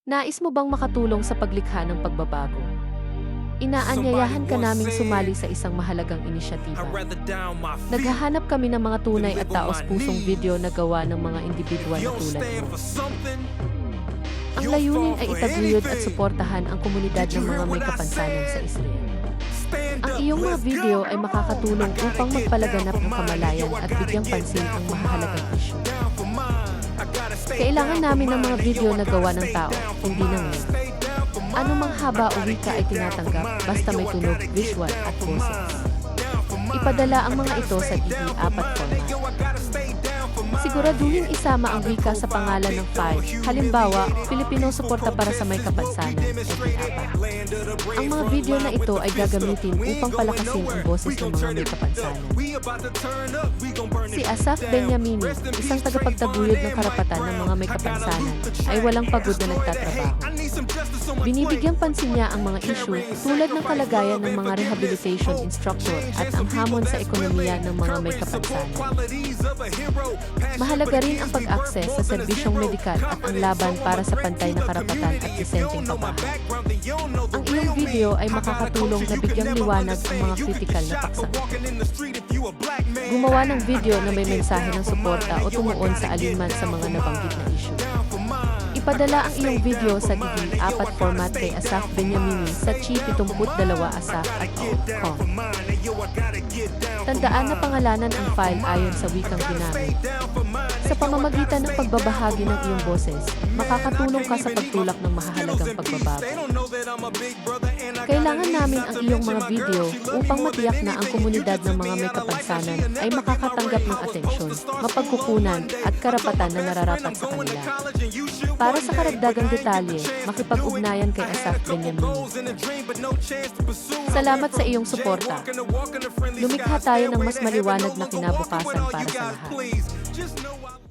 Nais mo bang makatulong sa paglikha ng pagbabago? Inaanyayahan ka naming sumali sa isang mahalagang inisyatiba. Naghahanap kami ng mga tunay at taos-pusong video na gawa ng mga individual na tulad mo. Ang layunin ay itaguyod at suportahan ang komunidad ng mga may kapansanan sa Israel. Ang iyong mga video ay makakatulong upang magpalaganap ng kamalayan at bigyang pansin ang mahalagang isyu. Kailangan namin ng mga video na gawa ng tao, hindi ng meme. Anumang haba o wika ay tinatanggap basta may tunog, visual at boses. Ipadala ang mga ito sa DD4 format. Siguraduhin isama ang wika sa pangalan ng file. Halimbawa, Filipino suporta para sa may kapansanan, DD4. Ang mga video na ito ay gagamitin upang palakasin ang boses ng mga may kapansanan. Si Asaf Benyamini, isang tagapagtaguyod ng karapatan ng mga may kapansanan, ay walang pagod na nagtatrabaho. Binibigyang pansin niya ang mga issue tulad ng kalagayan ng mga rehabilitation instructor at ang hamon sa ekonomiya ng mga may kapansanan. Mahalaga rin ang pag-akses sa serbisyong medikal at ang laban para sa pantay na karapatan at disenteng pabahay. Ang iyong video ay makakatulong na bigyang liwanag ang mga kritikal na paksa. Gumawa ng video na may mensahe ng suporta o tumuon sa alinman sa mga nabanggit na issue. Ipadala ang iyong video sa DD4 format kay Asaf Benyamini sa chi72asaf@outcom. Tandaan na pangalanan ang file ayon sa wikang ginamit. Sa pamamagitan ng pagbabahagi ng iyong boses, makakatulong ka sa pagtulak ng mahahalagang pagbabago. Kailangan namin ang iyong mga video upang matiyak na ang komunidad ng mga may kapansanan ay makakatanggap ng atensyon, mapagkukunan at karapatan na nararapat sa kanila. Para sa karagdagang detalye, makipag-ugnayan kay Asaf Benyamini. Salamat sa iyong suporta. Lumikha tayo ng mas maliwanag na kinabukasan para sa lahat.